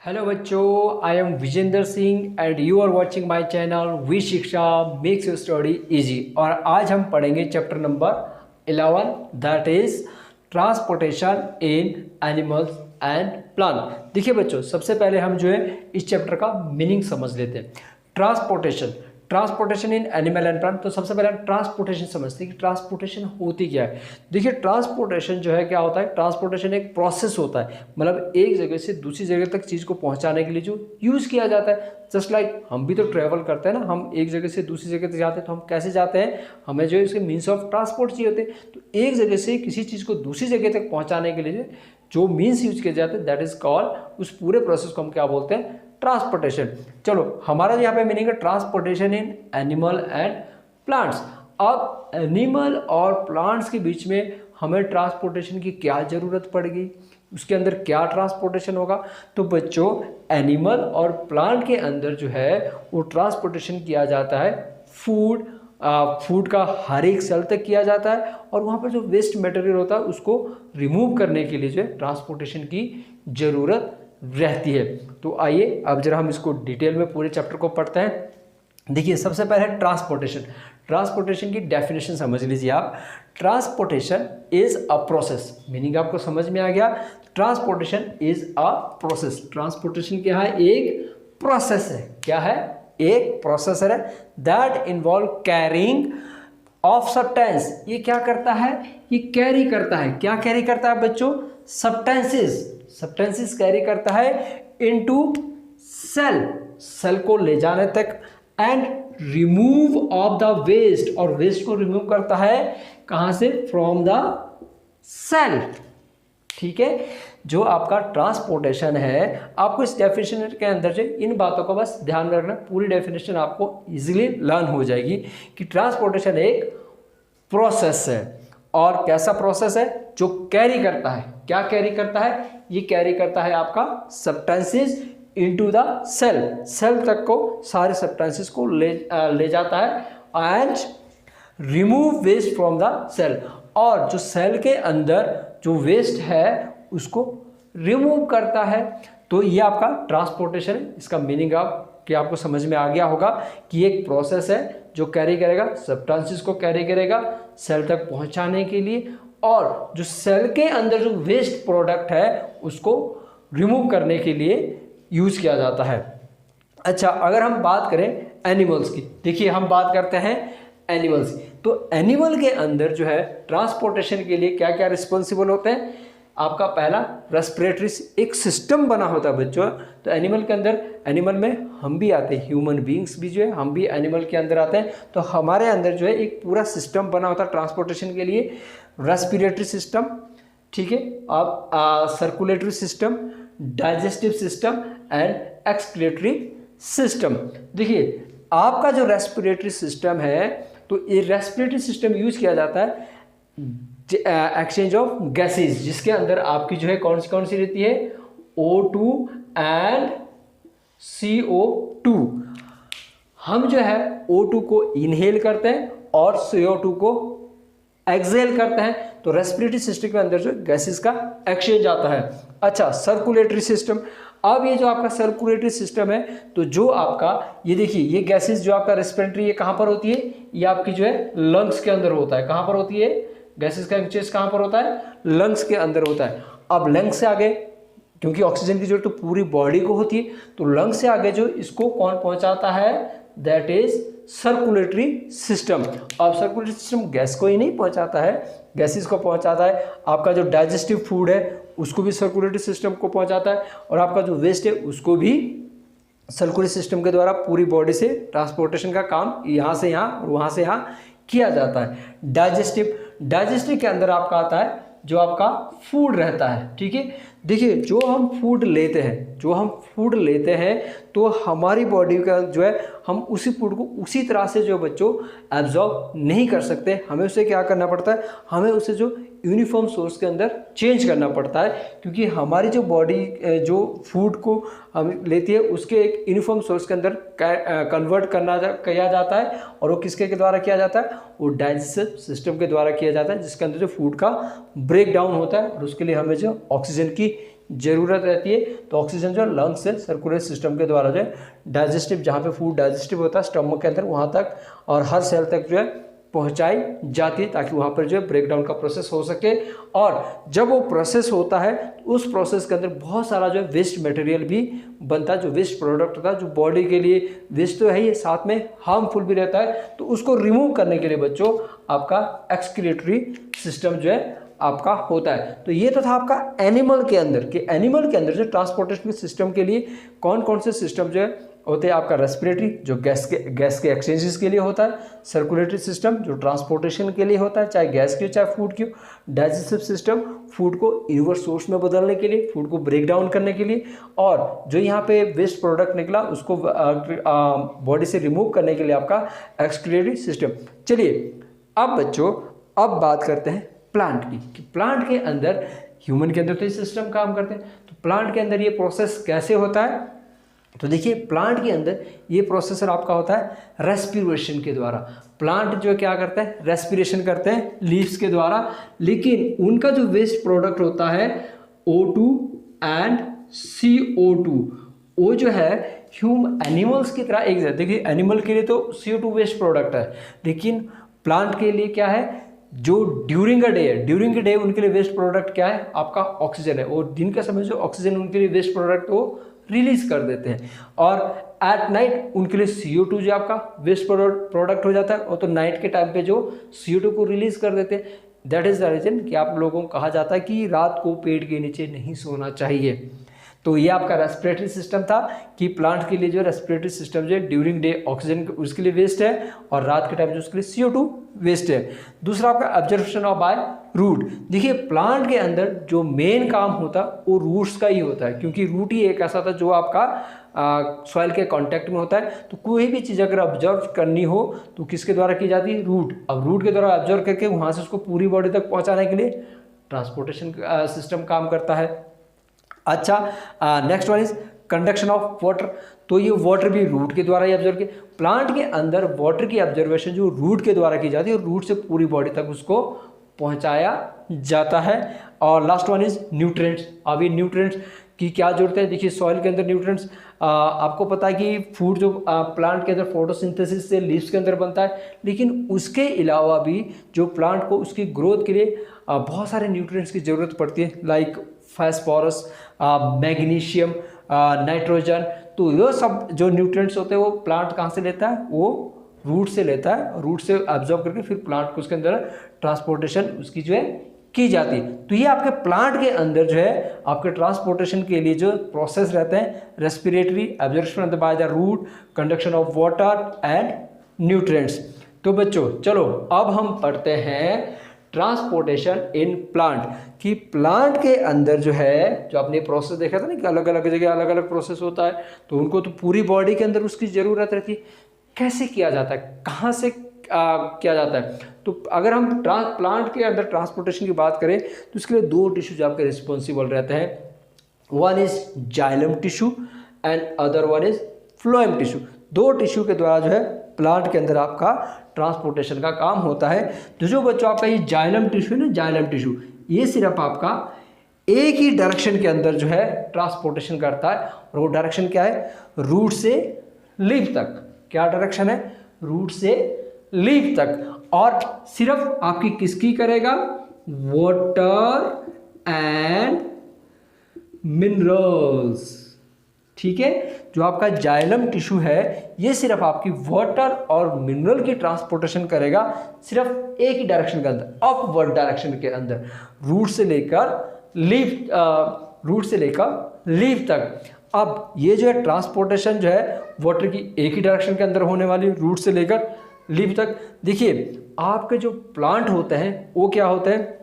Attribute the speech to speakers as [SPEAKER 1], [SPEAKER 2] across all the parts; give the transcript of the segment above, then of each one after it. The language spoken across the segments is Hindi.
[SPEAKER 1] हेलो बच्चों, I am Vijendra Singh and you are watching my channel V Shiksha makes your study easy. और आज हम पढ़ेंगे chapter number 11 that is transportation in animals and plant. देखिए बच्चों, सबसे पहले हम जो है इस चैप्टर का मीनिंग समझ लेते हैं। Transportation in animal and plant. तो सबसे पहले हम ट्रांसपोर्टेशन समझते हैं कि ट्रांसपोर्टेशन होती क्या है। देखिए, ट्रांसपोर्टेशन जो है क्या होता है, ट्रांसपोर्टेशन एक प्रोसेस होता है, मतलब एक जगह से दूसरी जगह तक चीज़ को पहुंचाने के लिए जो यूज़ किया जाता है। जस्ट लाइक हम भी तो ट्रैवल करते हैं ना, हम एक जगह से दूसरी जगह तक जाते हैं तो हम कैसे जाते हैं, हमें जो है इसके मीन्स ऑफ ट्रांसपोर्ट चाहिए होते हैं। तो एक जगह से किसी चीज़ को दूसरी जगह तक पहुँचाने के लिए जो मीन्स यूज किए जाते हैं दैट इज कॉल्ड, उस पूरे प्रोसेस को हम क्या बोलते हैं, ट्रांसपोर्टेशन। चलो, हमारा यहाँ पे मीनिंग है transportation in animal and plants. अब एनिमल और प्लांट्स के बीच में हमें ट्रांसपोर्टेशन की क्या ज़रूरत पड़ेगी, उसके अंदर क्या ट्रांसपोर्टेशन होगा। तो बच्चों, एनिमल और प्लांट के अंदर जो है वो ट्रांसपोर्टेशन किया जाता है फूड का हर एक सेल तक किया जाता है, और वहाँ पर जो वेस्ट मटेरियल होता है उसको रिमूव करने के लिए जो है ट्रांसपोर्टेशन की ज़रूरत रहती है। तो आइए अब जरा हम इसको डिटेल में पूरे चैप्टर को पढ़ते हैं। देखिए, सबसे पहले है ट्रांसपोर्टेशन की डेफिनेशन समझ लीजिए आप। Transportation is a process, meaning आपको समझ में आ गया। Transportation is a process. Transportation क्या है, एक प्रोसेस है। क्या है, एक प्रोसेसर है that involve carrying of substance. ये क्या करता है, ये कैरी करता है। क्या कैरी करता है बच्चों, सब्सटेंसेस कैरी करता है इनटू सेल को ले जाने तक, and remove of the waste, और वेस्ट को रिमूव करता है कहां से, फ्रॉम द सेल। ठीक है, जो आपका ट्रांसपोर्टेशन है, आपको इस डेफिनेशन के अंदर जो इन बातों को बस ध्यान में रखना, पूरी डेफिनेशन आपको इजीली लर्न हो जाएगी कि ट्रांसपोर्टेशन एक प्रोसेस है। और कैसा प्रोसेस है, जो कैरी करता है। क्या कैरी करता है, ये कैरी करता है आपका सब्सटेंसेस इनटू द सेल तक को, सारे सब्सटेंसेस को ले जाता है, and remove waste from the cell, और जो सेल के अंदर जो वेस्ट है उसको रिमूव करता है। तो ये आपका ट्रांसपोर्टेशन है। इसका मीनिंग आपको समझ में आ गया होगा कि एक प्रोसेस है जो कैरी करेगा, सब्सटेंसेस को कैरी करेगा सेल तक पहुंचाने के लिए, और जो सेल के अंदर जो वेस्ट प्रोडक्ट है उसको रिमूव करने के लिए यूज किया जाता है। अच्छा, अगर हम बात करें एनिमल्स की, देखिए हम बात करते हैं एनिमल्स की। तो एनिमल के अंदर जो है ट्रांसपोर्टेशन के लिए क्या क्या रिस्पॉन्सिबल होते हैं। आपका पहला, रेस्पिरेटरी एक सिस्टम बना होता है बच्चों। तो एनिमल के अंदर, एनिमल में हम भी आते हैं, ह्यूमन बींग्स भी जो है हम भी एनिमल के अंदर आते हैं। तो हमारे अंदर जो है एक पूरा सिस्टम बना होता है ट्रांसपोर्टेशन के लिए। रेस्पिरेटरी सिस्टम, ठीक है, आप circulatory system, digestive system and excretory system. देखिए, आपका जो रेस्पिरेटरी सिस्टम है, तो ये रेस्पिरेटरी सिस्टम यूज किया जाता है एक्सचेंज ऑफ गैसेज, जिसके अंदर आपकी जो है कौन सी रहती है, O2 एंड CO2। हम जो है O2 को इनहेल करते हैं और CO2 को एक्सहेल करते हैं। तो रेस्पिरेटरी सिस्टम के अंदर जो गैसेस का एक्सचेंज आता है। अच्छा, सर्कुलेटरी सिस्टम। अब ये जो आपका सर्कुलेटरी सिस्टम है, तो जो आपका ये देखिए, ये गैसेस जो आपका रेस्पिरेटरी, ये कहाँ पर होती है, ये आपकी जो है लंग्स के अंदर होता है। कहाँ पर होती है, गैसेस का एक्सचेंज कहाँ पर होता है, लंग्स के अंदर होता है। अब लंग्स से आगे, क्योंकि ऑक्सीजन की जरूरत तो पूरी बॉडी को होती है, तो लंग्स से आगे जो इसको कौन पहुंचाता है, दैट इज सर्कुलेटरी सिस्टम। अब सर्कुलेटरी सिस्टम गैस को ही नहीं पहुंचाता है, गैसेस को पहुंचाता है। आपका जो डाइजेस्टिव फूड है उसको भी सर्कुलेटरी सिस्टम को पहुंचाता है, और आपका जो वेस्ट है उसको भी सर्कुलेटरी सिस्टम के द्वारा पूरी बॉडी से ट्रांसपोर्टेशन का काम यहाँ से यहाँ और वहाँ से यहाँ किया जाता है। डाइजेस्टिव के अंदर आपका आता है जो आपका फूड रहता है। ठीक है, देखिए, जो हम फूड लेते हैं तो हमारी बॉडी का जो है, हम उसी फूड को उसी तरह से जो बच्चों एब्जॉर्ब नहीं कर सकते। हमें उसे क्या करना पड़ता है, हमें उसे जो यूनिफॉर्म सोर्स के अंदर चेंज करना पड़ता है, क्योंकि हमारी जो बॉडी जो फूड को हम लेती है उसके एक यूनिफॉर्म सोर्स के अंदर कन्वर्ट किया जाता है, और वो किसके द्वारा किया जाता है, वो डाइजेस्टिव सिस्टम के द्वारा किया जाता है, जिसके अंदर जो फूड का ब्रेक डाउन होता है, और उसके लिए हमें जो ऑक्सीजन की ज़रूरत रहती है। तो ऑक्सीजन जो है लंग्स से सर्कुलर सिस्टम के द्वारा जो है डाइजेस्टिव, जहाँ पे फूड डाइजेस्टिव होता है स्टमक के अंदर, वहाँ तक और हर सेल तक जो है पहुंचाई जाती है, ताकि वहाँ पर जो है ब्रेक डाउन का प्रोसेस हो सके। और जब वो प्रोसेस होता है तो उस प्रोसेस के अंदर बहुत सारा जो है वेस्ट मटेरियल भी बनता है, जो वेस्ट प्रोडक्ट होता है, जो बॉडी के लिए वेस्ट तो है ही, साथ में हार्मफुल भी रहता है। तो उसको रिमूव करने के लिए बच्चों आपका एक्सक्रीटरी सिस्टम जो है आपका होता है। तो ये तो था आपका एनिमल के अंदर, कि एनिमल के अंदर जो ट्रांसपोर्टेशन सिस्टम के लिए कौन कौन से सिस्टम जो है होते हैं। आपका रेस्पिरेटरी जो गैस के एक्सचेंजेस के लिए होता है, सर्कुलेटरी सिस्टम जो ट्रांसपोर्टेशन के लिए होता है, चाहे गैस की हो चाहे फूड की हो, डाइजेस्टिव सिस्टम फूड को रिवर्स सोर्स में बदलने के लिए, फूड को ब्रेक डाउन करने के लिए, और जो यहाँ पे वेस्ट प्रोडक्ट निकला उसको बॉडी से रिमूव करने के लिए आपका एक्सक्रीटरी सिस्टम। चलिए अब बच्चों अब बात करते हैं प्लांट की, कि प्लांट के अंदर, ह्यूमन के अंदर तो ये सिस्टम काम करते हैं, तो प्लांट के अंदर ये प्रोसेस कैसे होता है। तो देखिए प्लांट के अंदर ये प्रोसेसर आपका होता है रेस्पिरेशन के द्वारा। प्लांट जो क्या करते हैं, रेस्पिरेशन करते हैं लीव्स के द्वारा, लेकिन उनका जो वेस्ट प्रोडक्ट होता है O2 एंड CO2, वो जो है एनिमल्स की तरह एक, देखिए एनिमल के लिए तो CO2 वेस्ट प्रोडक्ट है, लेकिन प्लांट के लिए क्या है, जो ड्यूरिंग अ डे है, ड्यूरिंग अ डे उनके लिए वेस्ट प्रोडक्ट क्या है, आपका ऑक्सीजन है, और दिन का समय जो ऑक्सीजन उनके लिए वेस्ट प्रोडक्ट वो रिलीज कर देते हैं, और एट नाइट उनके लिए CO2 जो आपका वेस्ट प्रोडक्ट हो जाता है, और तो नाइट के टाइम पे जो CO2 को रिलीज कर देते हैं। दैट इज द रीजन कि आप लोगों को कहा जाता है कि रात को पेड़ के नीचे नहीं सोना चाहिए। तो ये आपका रेस्पिरेटरी सिस्टम था, कि प्लांट के लिए जो रेस्पिरेटरी सिस्टम जो है ड्यूरिंग डे ऑक्सीजन उसके लिए वेस्ट है, और रात के टाइम जो उसके लिए CO2 वेस्ट है। दूसरा आपका ऑब्जर्वेशन ऑफ बाय रूट। देखिए प्लांट के अंदर जो मेन काम होता है वो रूट्स का ही होता है, क्योंकि रूट ही एक ऐसा था जो आपका सॉइल के कांटेक्ट में होता है। तो कोई भी चीज़ अगर ऑब्जर्व करनी हो तो किसके द्वारा की जाती है, रूट। अब रूट के द्वारा ऑब्जर्व करके वहाँ से उसको पूरी बॉडी तक पहुँचाने के लिए ट्रांसपोर्टेशन सिस्टम काम करता है। अच्छा, next one is conduction of water. तो ये वाटर भी रूट के द्वारा ही ऑब्जर्व किया। प्लांट के अंदर वाटर की ऑब्जर्वेशन जो रूट के द्वारा की जाती है, और रूट से पूरी बॉडी तक उसको पहुंचाया जाता है। और लास्ट वन इज न्यूट्रिएंट्स। अभी न्यूट्रिएंट्स की क्या जरूरत है, देखिए सॉइल के अंदर न्यूट्रिएंट्स आपको पता है कि फूड जो प्लांट के अंदर फोटोसिंथेसिस से लीव्स के अंदर बनता है, लेकिन उसके अलावा भी जो प्लांट को उसकी ग्रोथ के लिए बहुत सारे न्यूट्रिएंट्स की ज़रूरत पड़ती है, लाइक फास्फोरस, मैग्नीशियम, नाइट्रोजन। तो ये सब जो न्यूट्रिएंट्स होते हैं वो प्लांट कहाँ से लेता है, वो रूट से लेता है, और रूट से एब्जॉर्ब करके फिर प्लांट को उसके अंदर ट्रांसपोर्टेशन उसकी जो है की जाती है। तो ये आपके प्लांट के अंदर जो है आपके ट्रांसपोर्टेशन के लिए जो प्रोसेस रहते हैं, respiratory, absorption by the root, conduction of water and nutrients. तो बच्चों चलो अब हम पढ़ते हैं ट्रांसपोर्टेशन इन प्लांट, कि प्लांट के अंदर जो है, जो आपने प्रोसेस देखा था ना कि अलग अलग जगह अलग अलग प्रोसेस होता है, तो उनको तो पूरी बॉडी के अंदर उसकी ज़रूरत रहती है। कैसे किया जाता है, कहाँ से किया जाता है। तो अगर हम प्लांट के अंदर ट्रांसपोर्टेशन की बात करें तो इसके लिए दो टिश्यूज आपके रिस्पॉन्सिबल रहते हैं। One is xylem tissue and other one is phloem tissue. दो टिश्यू के द्वारा जो है प्लांट के अंदर आपका ट्रांसपोर्टेशन का काम होता है। तो जो बच्चों आपका ये जाइलम टिश्यू है ना, जाइलम टिश्यू ये सिर्फ आपका एक ही डायरेक्शन के अंदर जो है ट्रांसपोर्टेशन करता है, और वो डायरेक्शन क्या है, रूट से लीफ तक। क्या डायरेक्शन है, रूट से लीफ तक। और सिर्फ आपकी किसकी करेगा, वाटर एंड मिनरल्स। ठीक है, जो आपका जाइलम टिश्यू है ये सिर्फ आपकी वाटर और मिनरल की ट्रांसपोर्टेशन करेगा, सिर्फ एक ही डायरेक्शन के अंदर, अपवर्ड डायरेक्शन के अंदर, रूट से लेकर लीफ तक। अब ये जो है ट्रांसपोर्टेशन जो है वाटर की एक ही डायरेक्शन के अंदर होने वाली, रूट से लेकर लीफ तक। देखिए आपके जो प्लांट होते हैं वो क्या होते हैं,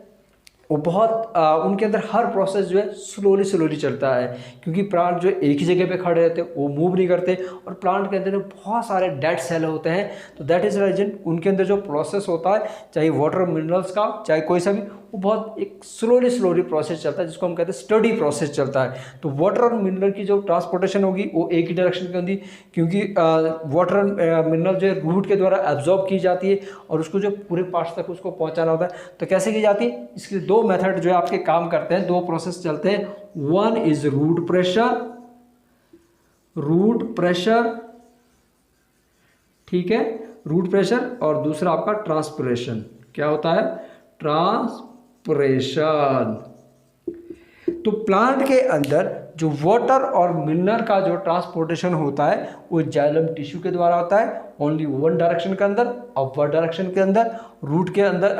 [SPEAKER 1] वो बहुत उनके अंदर हर प्रोसेस जो है स्लोली चलता है, क्योंकि प्लांट जो एक ही जगह पे खड़े रहते हैं, वो मूव नहीं करते, और प्लांट के अंदर बहुत सारे डेड सेल होते हैं। तो दैट इज रीजन उनके अंदर जो प्रोसेस होता है, चाहे वाटर मिनरल्स का चाहे कोई सा भी, वो बहुत एक स्लोली प्रोसेस चलता है, जिसको हम कहते हैं स्टडी प्रोसेस चलता है। तो वाटर और मिनरल की जो ट्रांसपोर्टेशन होगी वो एक ही डायरेक्शन की होगी, क्योंकि वाटर और मिनरल जो है रूट के द्वारा एब्जॉर्ब की जाती है और उसको जो पूरे पार्ट्स तक उसको पहुंचाना होता है। तो कैसे की जाती है, इसके दो मेथड जो है आपके काम करते हैं, दो प्रोसेस चलते हैं। वन इज रूट प्रेशर, ठीक है, रूट प्रेशर, और दूसरा आपका ट्रांसपिरेशन। क्या होता है, ट्रांसपिरेशन। तो प्लांट के अंदर जो वाटर और मिनरल का जो ट्रांसपोर्टेशन होता है वो जाइलम टिश्यू के द्वारा होता है, ओनली वन डायरेक्शन के अंदर, अपवर्ड डायरेक्शन के अंदर। रूट के अंदर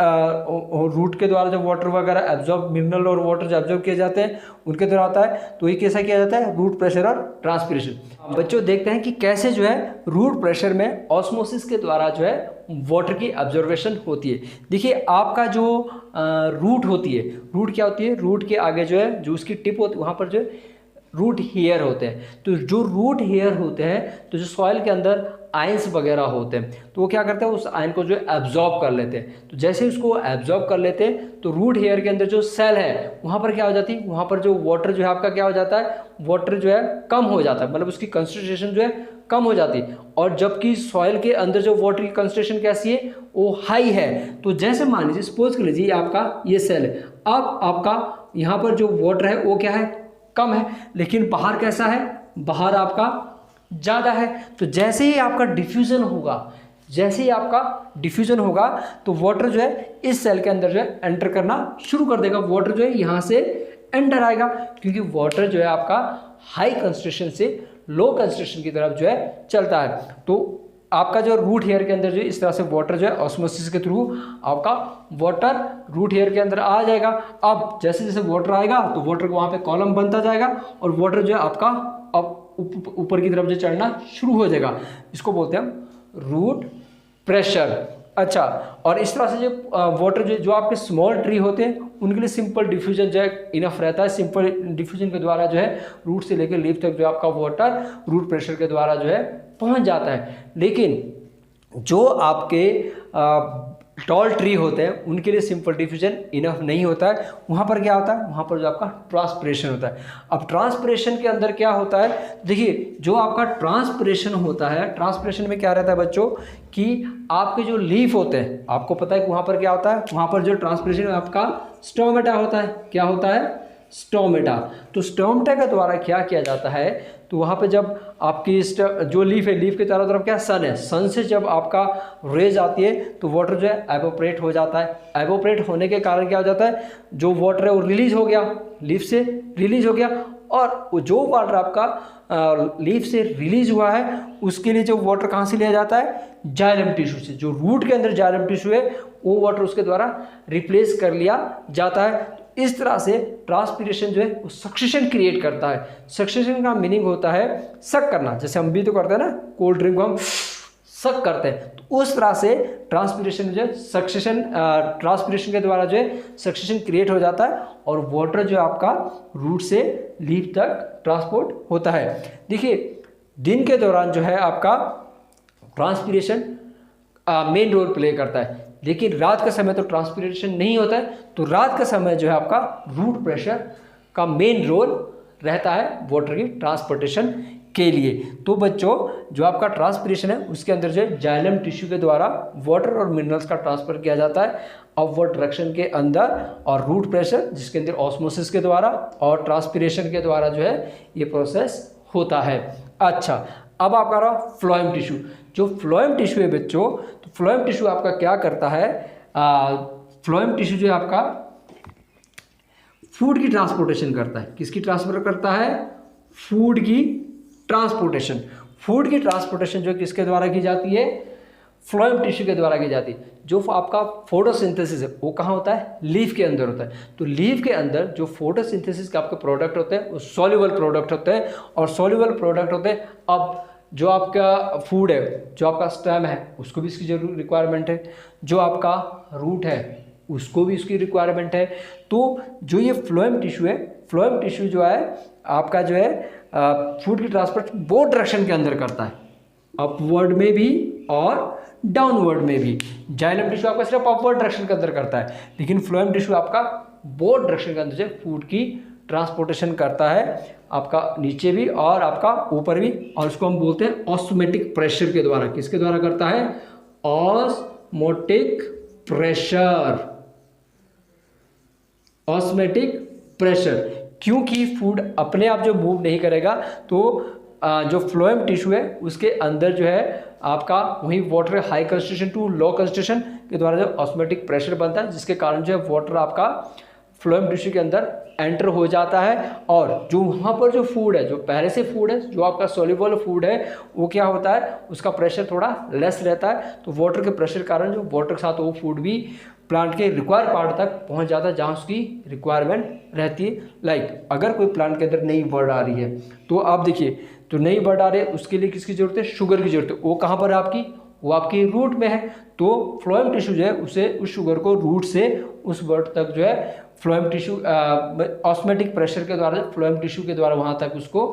[SPEAKER 1] रूट के द्वारा जब वाटर वगैरह एब्जॉर्ब, मिनरल और वाटर जो एब्जॉर्ब किए जाते हैं उनके द्वारा होता है। तो ये कैसा किया जाता है, रूट प्रेशर और ट्रांसपिरेशन। बच्चों देखते हैं कि कैसे जो है रूट प्रेशर में ऑस्मोसिस के द्वारा जो है वाटर की ऑब्जर्वेशन होती है। देखिए आपका जो रूट होती है, रूट क्या होती है, रूट के आगे जो है जो उसकी टिप होती है वहाँ पर जो है रूट हेयर होते हैं। तो जो रूट हेयर होते हैं, तो जो सॉइल के अंदर आयंस वगैरह होते हैं, तो वो क्या करते हैं, उस आयन को जो है एब्जॉर्ब कर लेते हैं। तो जैसे उसको एब्जॉर्ब कर लेते हैं तो रूट हेयर के अंदर जो सेल है वहाँ पर क्या हो जाती है, वहाँ पर जो वाटर जो है आपका क्या हो जाता है, वाटर जो है कम हो जाता है, मतलब उसकी कंसंट्रेशन जो है कम हो जाती है। और जबकि सॉइल के अंदर जो वाटर की कंसंट्रेशन कैसी है, वो हाई है। तो जैसे मान लीजिए, सपोज कर लीजिए आपका ये सेल है, अब आपका यहाँ पर जो वाटर है वो क्या है, कम है, लेकिन बाहर कैसा है, बाहर आपका ज़्यादा है। तो जैसे ही आपका डिफ्यूजन होगा, तो वाटर जो है इस सेल के अंदर जो है एंटर करना शुरू कर देगा। वाटर जो है यहाँ से एंटर आएगा, क्योंकि वाटर जो है आपका हाई कंसंट्रेशन से लो कंसंट्रेशन की तरफ जो है चलता है। तो आपका जो रूट हेयर के अंदर जो इस तरह से वाटर जो है ऑस्मोसिस के थ्रू आपका वाटर रूट हेयर के अंदर आ जाएगा। अब जैसे जैसे वाटर आएगा तो वाटर को वहाँ पे कॉलम बनता जाएगा और वाटर जो है आपका अब ऊपर की तरफ जो चढ़ना शुरू हो जाएगा। इसको बोलते हैं हम रूट प्रेशर। अच्छा, और इस तरह से जो वाटर जो आपके स्मॉल ट्री होते हैं उनके लिए सिंपल डिफ्यूजन जो है इनफ रहता है। सिंपल डिफ्यूजन के द्वारा जो है रूट से लेकर लीफ तक जो आपका वाटर रूट प्रेशर के द्वारा जो है पहुंच जाता है। लेकिन जो आपके टॉल ट्री होते हैं उनके लिए सिंपल डिफ्यूजन इनफ नहीं होता है। वहाँ पर क्या होता है, वहाँ पर जो आपका ट्रांसपिरेशन होता है। अब ट्रांसपिरेशन के अंदर क्या होता है, देखिए जो आपका ट्रांसपिरेशन होता है, ट्रांसपिरेशन में क्या रहता है बच्चों कि आपके जो लीफ होते हैं, आपको पता है कि वहाँ पर क्या होता है, वहाँ पर जो ट्रांसपिरेशन में आपका स्टोमेटा होता है। क्या होता है, स्टोमेटा। तो स्टोमेटा के द्वारा क्या किया जाता है, तो वहाँ पे जब आपकी जो लीफ है, लीफ के चारों तरफ क्या सन है, सन से जब आपका रेज आती है तो वाटर जो है एवोपरेट हो जाता है। एवोपरेट होने के कारण क्या हो जाता है, जो वाटर है वो रिलीज हो गया, लीफ से रिलीज हो गया, और जो वाटर आपका लीफ से रिलीज हुआ है उसके लिए जो वाटर कहाँ से लिया जाता है, जाइलम टिश्यू से। जो रूट के अंदर जाइलम टिश्यू है वो वाटर उसके द्वारा रिप्लेस कर लिया जाता है। इस तरह से ट्रांसपिरेशन जो है वो सक्सेशन क्रिएट करता है। सक्सेशन का मीनिंग होता है सक करना, जैसे हम भी तो करते हैं ना, कोल्ड ड्रिंक को हम सक करते हैं, तो उस तरह से ट्रांसपिरेशन जो है ट्रांसपिरेशन के द्वारा जो है सक्सेशन क्रिएट हो जाता है और वाटर जो है आपका रूट से लीफ तक ट्रांसपोर्ट होता है। देखिए दिन के दौरान जो है आपका ट्रांसपिरेशन मेन रोल प्ले करता है, लेकिन रात का समय तो ट्रांसपिरेशन नहीं होता है। तो रात का समय जो है आपका रूट प्रेशर का मेन रोल रहता है वाटर की ट्रांसपोर्टेशन के लिए। तो बच्चों जो आपका ट्रांसपिरेशन है उसके अंदर जो है जाइलम टिश्यू के द्वारा वाटर और मिनरल्स का ट्रांसफर किया जाता है अपवर्ड डायरेक्शन के अंदर, और रूट प्रेशर जिसके अंदर ऑस्मोसिस के द्वारा और ट्रांसपिरेशन के द्वारा जो है ये प्रोसेस होता है। अच्छा, अब आपका रहा फ्लोएम टिश्यू। जो फ्लोएम टिश्यू है बच्चों, तो फ्लोएम टिश्यू आपका क्या करता है, फ्लोएम टिश्यू जो है आपका फूड की ट्रांसपोर्टेशन करता है। किसकी ट्रांसफर करता है, फूड की ट्रांसपोर्टेशन। फूड की ट्रांसपोर्टेशन जो किसके द्वारा की जाती है, फ्लोएम टिश्यू के द्वारा की जाती है। जो आपका फोटोसिंथेसिस है वो कहाँ होता है, लीफ के अंदर होता है। तो लीफ के अंदर जो फोटोसिंथेसिस के आपके प्रोडक्ट होते हैं वो सॉल्युबल प्रोडक्ट होते हैं, और सॉल्युबल प्रोडक्ट होते हैं। अब जो आपका फूड है, जो आपका स्टेम है उसको भी इसकी जरूर रिक्वायरमेंट है, जो आपका रूट है उसको भी इसकी रिक्वायरमेंट है। तो जो ये फ्लोएम टिश्यू है, फ्लोएम टिश्यू जो है आपका जो है फूड की ट्रांसपोर्ट बोथ डायरेक्शन के अंदर करता है, अपवर्ड में भी और डाउनवर्ड में भी। जाइलम टिश्यू आपका सिर्फ अपवर्ड डायरेक्शन के अंदर करता है, लेकिन फ्लोएम टिश्यू आपका बोथ डायरेक्शन के अंदर से फूड की ट्रांसपोर्टेशन करता है, आपका नीचे भी और आपका ऊपर भी। और उसको हम बोलते हैं ऑस्मोटिक प्रेशर के द्वारा। किसके द्वारा करता है? Osmotic pressure. ऑस्मोटिक प्रेशर, क्योंकि फूड अपने आप जो मूव नहीं करेगा तो जो फ्लोएम टिश्यू है उसके अंदर जो है आपका वही water high concentration to low concentration के द्वारा जो ऑस्मोटिक प्रेशर बनता है, जिसके कारण जो है वाटर आपका फ्लोएम टिश्यू के अंदर एंटर हो जाता है। और जो वहाँ पर जो फूड है, जो पहले से फूड है, जो आपका सोल्यूबल फूड है, वो क्या होता है, उसका प्रेशर थोड़ा लेस रहता है। तो वाटर के प्रेशर के कारण जो वाटर के साथ वो फूड भी प्लांट के रिक्वायर पार्ट तक पहुँच जाता है, जहाँ उसकी रिक्वायरमेंट रहती है। लाइक अगर कोई प्लांट के अंदर नई बर्ड आ रही है तो आप देखिए, तो नई बर्ड आ रही है उसके लिए किसकी जरूरत है? शुगर की जरूरत है। वो कहाँ पर है आपकी? वो आपकी रूट में है। तो फ्लोएम टिश्यू जो है उसे उस शुगर को रूट से उस बर्ड तक जो है फ्लोएम टिश्यू ऑस्मोटिक प्रेशर के द्वारा फ्लोएम टिश्यू के द्वारा वहाँ तक उसको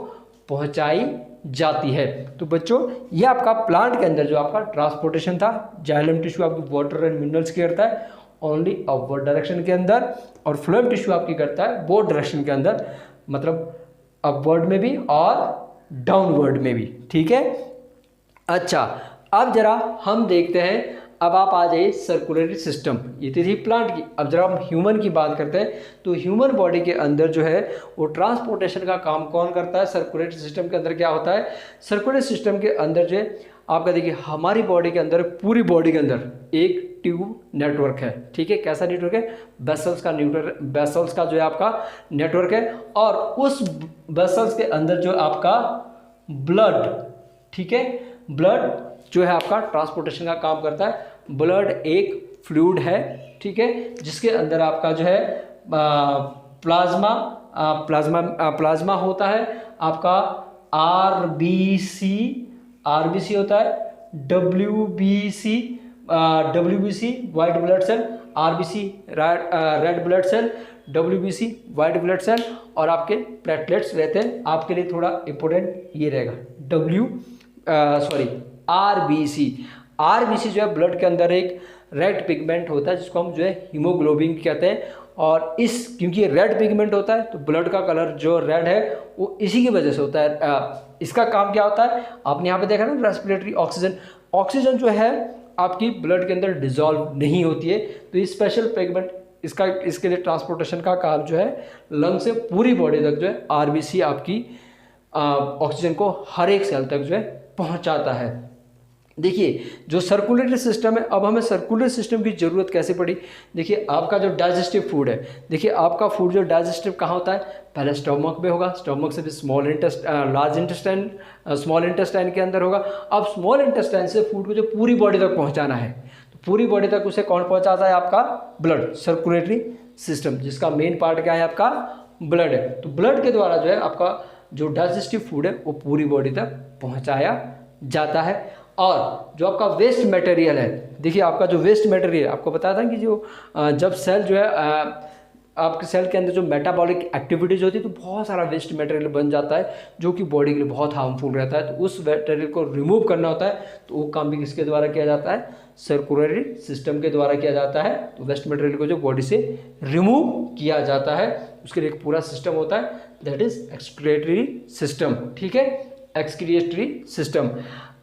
[SPEAKER 1] पहुँचाई जाती है। तो बच्चों ये आपका प्लांट के अंदर जो आपका ट्रांसपोर्टेशन था, जाइलम टिश्यू आपकी वाटर एंड मिनरल्स की करता है ओनली अपवर्ड डायरेक्शन के अंदर, और फ्लोएम टिश्यू आपकी करता है बोथ डायरेक्शन के अंदर, मतलब अपवर्ड में भी और डाउनवर्ड में भी। ठीक है, अच्छा अब जरा हम देखते हैं, अब आप आ जाइए सर्कुलेटरी सिस्टम। ये थी प्लांट की। अब जरा हम ह्यूमन की बात करते हैं, तो ह्यूमन बॉडी के अंदर जो है वो ट्रांसपोर्टेशन का काम कौन करता है? सर्कुलेटरी सिस्टम के अंदर क्या होता है? सर्कुलेटरी सिस्टम के अंदर जो है आपका देखिए, हमारी बॉडी के अंदर, पूरी बॉडी के अंदर एक ट्यूब नेटवर्क है। ठीक है, कैसा नेटवर्क है? वेसल्स का नेटवर्क, वेसल्स का जो है आपका नेटवर्क है। और उस वेसल्स के अंदर जो आपका ब्लड, ठीक है, ब्लड जो है आपका ट्रांसपोर्टेशन का काम करता है। ब्लड एक फ्लूइड है, ठीक है, जिसके अंदर आपका जो है प्लाज्मा होता है, आपका आरबीसी होता है, WBC white blood cell, RBC red blood cell, WBC white blood cell, और आपके प्लेटलेट्स रहते हैं। आपके लिए थोड़ा इंपॉर्टेंट ये रहेगा, आरबीसी जो है ब्लड के अंदर एक रेड पिगमेंट होता है, जिसको हम जो है हीमोग्लोबिन कहते हैं। और इस क्योंकि रेड पिगमेंट होता है तो ब्लड का कलर जो रेड है वो इसी की वजह से होता है। इसका काम क्या होता है? आपने यहाँ पे देखा ना, रेस्पिरेटरी ऑक्सीजन जो है आपकी ब्लड के अंदर डिजॉल्व नहीं होती है, तो ये स्पेशल पिगमेंट इसके लिए ट्रांसपोर्टेशन का काम जो है लंग से पूरी बॉडी तक जो है आरबीसी आपकी ऑक्सीजन को हर एक सेल तक जो है पहुंचाता है। देखिए जो सर्कुलेटरी सिस्टम है, अब हमें सर्कुलेटरी सिस्टम की ज़रूरत कैसे पड़ी? देखिए आपका जो डाइजेस्टिव फूड है, देखिए आपका फूड जो डाइजेस्टिव कहाँ होता है? पहले स्टमक में होगा, स्टमक से भी लार्ज इंटेस्टाइन, स्मॉल इंटेस्टाइन के अंदर होगा। अब स्मॉल इंटेस्टाइन से फूड को जो पूरी बॉडी तक पहुँचाना है, तो पूरी बॉडी तक उसे कौन पहुँचाता है? आपका ब्लड। सर्कुलेटरी सिस्टम जिसका मेन पार्ट क्या है? आपका ब्लड है। तो ब्लड के द्वारा जो है आपका जो डाइजेस्टिव फूड है वो पूरी बॉडी तक पहुँचाया जाता है। और जो आपका वेस्ट मटेरियल है, देखिए आपका जो वेस्ट मटेरियल आपको बताया था कि जो जब सेल जो है आपके सेल के अंदर जो मेटाबॉलिक एक्टिविटीज़ होती है तो बहुत सारा वेस्ट मटेरियल बन जाता है, जो कि बॉडी के लिए बहुत हार्मफुल रहता है। तो उस मटेरियल को रिमूव करना होता है, तो वो काम भी किसके द्वारा किया जाता है? सर्कुलेटरी सिस्टम के द्वारा किया जाता है। तो वेस्ट मटेरियल को जो बॉडी से रिमूव किया जाता है उसके लिए एक पूरा सिस्टम होता है, दैट इज एक्सक्रीटरी सिस्टम। ठीक है, एक्सक्रीटरी सिस्टम।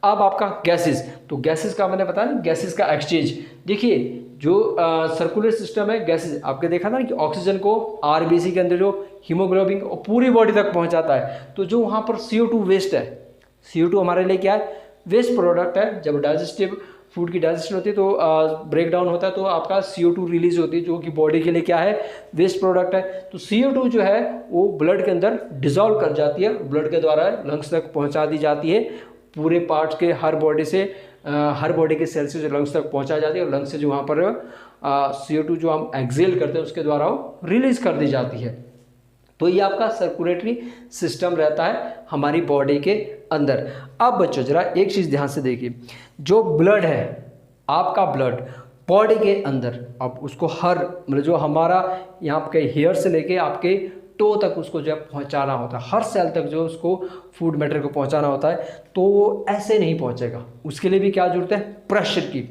[SPEAKER 1] अब आपका गैसेस, तो गैसेस का मैंने बताया ना, गैसेस का एक्सचेंज। देखिए जो सर्कुलर सिस्टम है, गैसेस आपके देखा था कि ऑक्सीजन को आरबीसी के अंदर जो हीमोग्लोबिन पूरी बॉडी तक पहुंचाता है। तो जो वहाँ पर CO2 वेस्ट है, CO2 हमारे लिए क्या है? वेस्ट प्रोडक्ट है। जब डाइजेस्टिव फूड की डाइजेशन होती है तो ब्रेक डाउन होता है, तो आपका CO2 रिलीज होती है, जो कि बॉडी के लिए क्या है? वेस्ट प्रोडक्ट है। तो CO2 जो है वो ब्लड के अंदर डिजॉल्व कर जाती है, ब्लड के द्वारा लंग्स तक पहुँचा दी जाती है। पूरे पार्ट्स के हर बॉडी के सेल से जो लंग्स तक पहुंचा जाती है, और लंग्स से जो वहाँ पर CO2 जो हम एक्सेल करते हैं उसके द्वारा वो रिलीज कर दी जाती है। तो ये आपका सर्कुलेटरी सिस्टम रहता है हमारी बॉडी के अंदर। अब बच्चों जरा एक चीज़ ध्यान से देखिए, जो ब्लड है आपका ब्लड बॉडी के अंदर, अब उसको हर मतलब जो हमारा यहाँ के हेयर से लेके आपके टो तक उसको जो है पहुंचाना होता है, हर सेल तक जो उसको फूड मैटर को पहुंचाना होता है, तो वो ऐसे नहीं पहुंचेगा। उसके लिए भी क्या जरूरत है, प्रेशर की।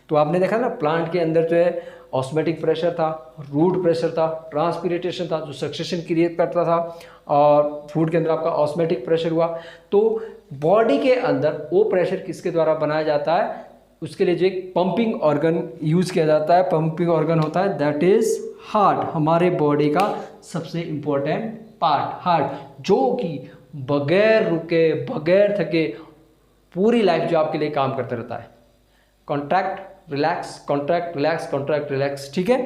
[SPEAKER 1] तो आपने देखा ना प्लांट के अंदर जो है ऑस्मेटिक प्रेशर था, रूट प्रेशर था, ट्रांसपिरेटेशन था जो सक्सेशन क्रिएट करता था, और फूड के अंदर आपका ऑस्मेटिक प्रेशर हुआ। तो बॉडी के अंदर वो प्रेशर किसके द्वारा बनाया जाता है, उसके लिए जो एक पंपिंग ऑर्गन यूज किया जाता है, पंपिंग ऑर्गन होता है दैट इज हार्ट। हमारे बॉडी का सबसे इंपॉर्टेंट पार्ट हार्ट, जो कि बगैर रुके बगैर थके पूरी लाइफ जो आपके लिए काम करता रहता है। Contract relax, contract relax, contract relax, ठीक है,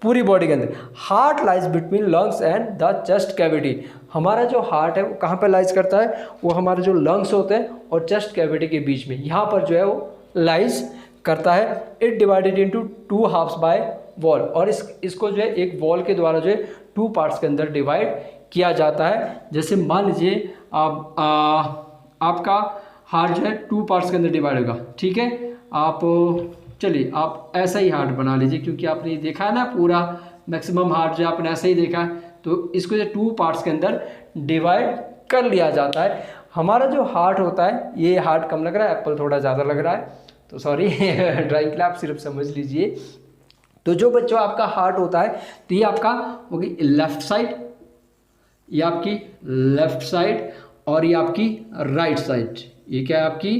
[SPEAKER 1] पूरी बॉडी के अंदर। Heart lies between lungs and the chest cavity. हमारा जो हार्ट है वो कहाँ पर लाइज करता है, वो हमारे जो लंग्स होते हैं और चेस्ट कैविटी के बीच में, यहाँ पर जो है वो लाइज करता है। It divided into 2 halves by wall, और इसको जो है एक वॉल के द्वारा जो है 2 पार्ट्स के अंदर डिवाइड किया जाता है। जैसे मान लीजिए आपका हार्ट जो है 2 पार्ट्स के अंदर डिवाइड होगा, ठीक है। आप चलिए आप ऐसा ही हार्ट बना लीजिए, क्योंकि आपने ये देखा है ना पूरा मैक्सिमम हार्ट जो आपने ऐसा ही देखा है, तो इसको जो 2 पार्ट्स के अंदर डिवाइड कर लिया जाता है। हमारा जो हार्ट होता है, ये हार्ट कम लग रहा है, एप्पल थोड़ा ज़्यादा लग रहा है, तो सॉरी ड्राइंग के लिए आप सिर्फ समझ लीजिए। तो जो बच्चों आपका हार्ट होता है, तो ये आपका होगी लेफ्ट साइड, ये आपकी लेफ्ट साइड, और ये आपकी राइट साइड। ये क्या है, आपकी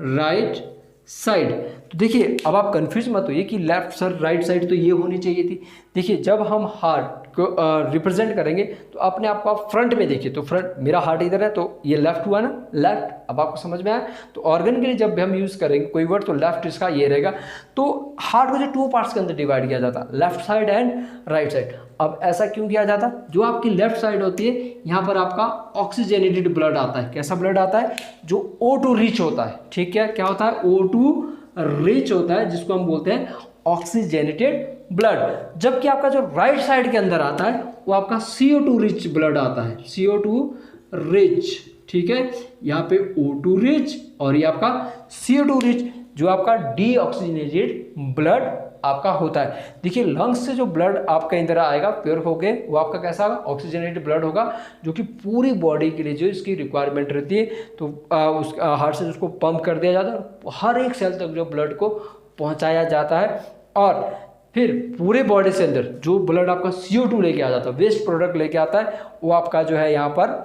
[SPEAKER 1] राइट साइड। तो देखिए अब आप कंफ्यूज मत होइए कि लेफ्ट साइड राइट साइड तो ये होनी चाहिए थी। देखिए जब हम हार्ट को रिप्रेजेंट करेंगे तो अपने आप को आप फ्रंट में देखिए, तो फ्रंट मेरा हार्ट इधर है, तो ये लेफ्ट हुआ ना, लेफ्ट। अब आपको समझ में आया। तो ऑर्गन के लिए जब भी हम यूज करेंगे कोई वर्ड, तो लेफ्ट इसका ये रहेगा। तो हार्ट को जो 2 पार्ट्स के अंदर डिवाइड किया जाता, left side and right side. अब ऐसा क्यों किया जाता, जो आपकी लेफ्ट साइड होती है, यहाँ पर आपका ऑक्सीजनेटेड ब्लड आता है। कैसा ब्लड आता है, जो O2 रिच होता है, ठीक है। क्या होता है, O2 रिच होता है, जिसको हम बोलते हैं ऑक्सीजनेटेड ब्लड। जबकि आपका जो राइट साइड के अंदर आता है, वो आपका CO2 रिच ब्लड आता है, CO2 रिच, ठीक है। यहाँ पे O2 रिच और ये आपका CO2 रिच, जो आपका डीऑक्सीजनेटेड ब्लड आपका होता है। देखिए लंग्स से जो ब्लड आपका अंदर आएगा प्योर होके, वो आपका कैसा होगा, ऑक्सीजनेटेड ब्लड होगा, जो कि पूरी बॉडी के लिए जो इसकी रिक्वायरमेंट रहती है। तो उस हार्ट से उसको पंप कर दिया जाता है, हर एक सेल तक जो ब्लड को पहुंचाया जाता है। और फिर पूरे बॉडी से अंदर जो ब्लड आपका CO2 लेके आ जाता है, वेस्ट प्रोडक्ट लेके आता है, वो आपका जो है यहाँ पर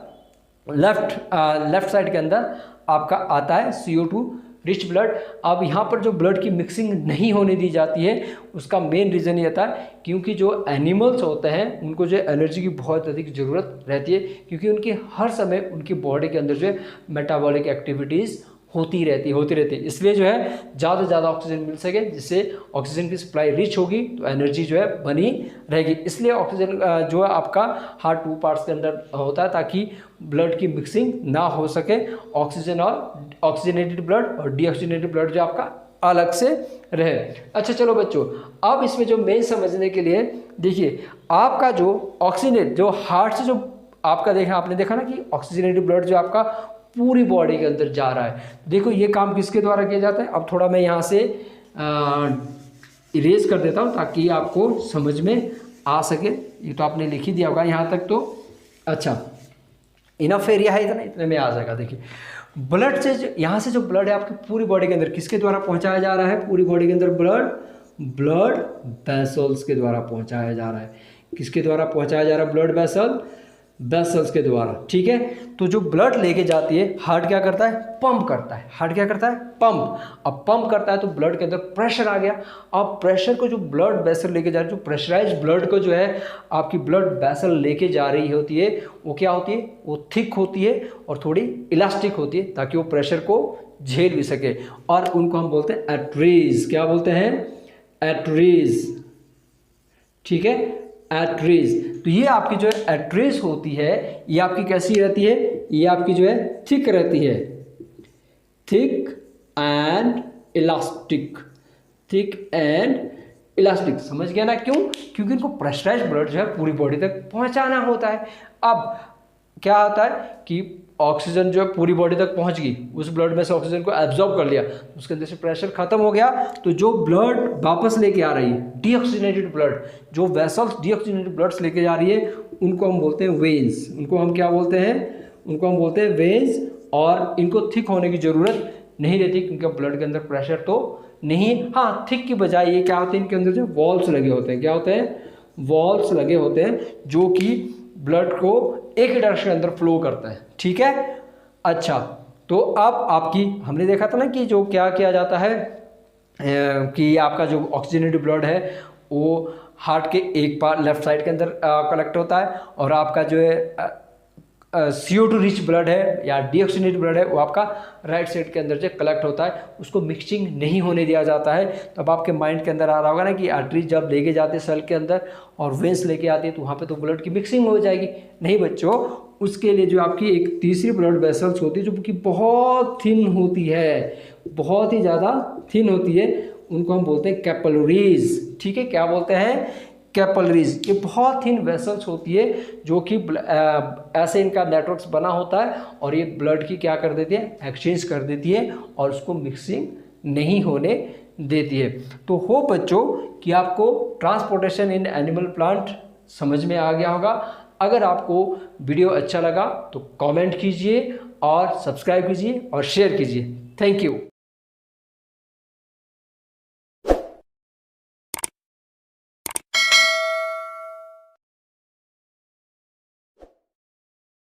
[SPEAKER 1] लेफ्ट साइड के अंदर आपका आता है CO2 रिच ब्लड। अब यहाँ पर जो ब्लड की मिक्सिंग नहीं होने दी जाती है, उसका मेन रीज़न ये था क्योंकि जो एनिमल्स होते हैं उनको जो एनर्जी की बहुत अधिक ज़रूरत रहती है, क्योंकि उनके हर समय उनकी बॉडी के अंदर जो है मेटाबॉलिक एक्टिविटीज़ होती रहती है। इसलिए जो है ज़्यादा से ज़्यादा ऑक्सीजन मिल सके, जिससे ऑक्सीजन की सप्लाई रिच होगी तो एनर्जी जो है बनी रहेगी। इसलिए ऑक्सीजन जो है आपका हार्ट 2 पार्ट्स के अंदर होता है, ताकि ब्लड की मिक्सिंग ना हो सके। ऑक्सीजन और ऑक्सीजनेटेड ब्लड और डीऑक्सीजनेटेड ब्लड जो आपका अलग से रहे। अच्छा चलो बच्चों, अब इसमें जो मेन समझने के लिए देखिए, आपका जो ऑक्सीजनेट जो हार्ट से जो आपका आपने देखा ना कि ऑक्सीजनेटेड ब्लड जो आपका पूरी बॉडी के अंदर जा रहा है। देखो ये काम किसके द्वारा किया जाता है। अब थोड़ा मैं यहाँ से इरेज कर देता हूँ ताकि आपको समझ में आ सके। ये तो आपने लिख ही दिया होगा यहाँ तक, तो अच्छा इनफ एरिया है, इतने में आ जाएगा। देखिए ब्लड से यहाँ से जो ब्लड है आपकी पूरी बॉडी के अंदर किसके द्वारा पहुँचाया जा रहा है, पूरी बॉडी के अंदर ब्लड वेसल्स के द्वारा पहुँचाया जा रहा है। किसके द्वारा पहुँचाया जा रहा है, ब्लड वेसल्स के द्वारा, ठीक है। तो जो ब्लड लेके जाती है, हार्ट क्या करता है, पंप करता है। हार्ट क्या करता है, पंप। अब पंप करता है तो ब्लड के अंदर प्रेशर आ गया। अब प्रेशर को जो ब्लड वेसल लेके जा रही है, जो प्रेशराइज्ड ब्लड को जो है आपकी ब्लड वेसल लेके जा रही होती है, वो क्या होती है, वो थिक होती है और थोड़ी इलास्टिक होती है, ताकि वो प्रेशर को झेल भी सके। और उनको हम बोलते हैं आर्टरीज। क्या बोलते हैं, आर्टरीज, ठीक है, आर्टरीज। तो ये आपकी जो है आर्टरीज होती है, ये आपकी कैसी रहती है, ये आपकी जो है थिक रहती है, thick and elastic, thick and elastic. समझ गया ना, क्यों, क्योंकि इनको प्रेशराइज्ड ब्लड जो है पूरी बॉडी तक पहुंचाना होता है। अब क्या होता है कि ऑक्सीजन जो है पूरी बॉडी तक पहुंच गई, उस ब्लड में से ऑक्सीजन को एब्जॉर्ब कर लिया, उसके अंदर से प्रेशर खत्म हो गया, तो जो ब्लड वापस लेके आ रही है डीऑक्सीजनेटेड ब्लड, जो वेसल्स डीऑक्सीजनेटेड ब्लड्स लेके जा रही है उनको हम बोलते हैं वेन्स। उनको हम क्या बोलते हैं? उनको हम बोलते हैं वेन्स। और इनको थिक होने की ज़रूरत नहीं रहती क्योंकि ब्लड के अंदर प्रेशर तो नहीं। हाँ, थिक की बजाय ये क्या होते हैं, इनके अंदर जो वॉल्व्स लगे होते हैं, क्या होते हैं? वॉल्व्स लगे होते हैं जो कि ब्लड को एक ही डायरेक्शन के अंदर फ्लो करता है। ठीक है, अच्छा, तो अब आपकी हमने देखा था ना कि जो क्या किया जाता है कि आपका जो ऑक्सीजनेटेड ब्लड है वो हार्ट के एक पार्ट लेफ्ट साइड के अंदर कलेक्ट होता है, और आपका जो है CO2 रिच ब्लड है या डीऑक्सीजनेटेड ब्लड है वो आपका राइट साइड के अंदर जो कलेक्ट होता है, उसको मिक्सिंग नहीं होने दिया जाता है। तो अब आपके माइंड के अंदर आ रहा होगा ना कि आर्टरी जब लेके जाते हैं सेल के अंदर और वेंस लेके आती है तो वहाँ पे तो ब्लड की मिक्सिंग हो जाएगी। नहीं बच्चों, उसके लिए जो आपकी एक तीसरी ब्लड वेसल्स होती है जो कि बहुत थिन होती है, बहुत ही ज़्यादा थिन होती है, उनको हम बोलते हैं कैपिलरीज। ठीक है, क्या बोलते हैं? कैपिलरीज। ये बहुत थिन वेसल्स होती है जो कि ऐसे इनका नेटवर्क्स बना होता है और ये ब्लड की क्या कर देती है? एक्सचेंज कर देती है और उसको मिक्सिंग नहीं होने देती है। तो हो बच्चों कि आपको ट्रांसपोर्टेशन इन एनिमल प्लांट समझ में आ गया होगा। अगर आपको वीडियो अच्छा लगा तो कमेंट कीजिए और सब्सक्राइब कीजिए और शेयर कीजिए। Thank you.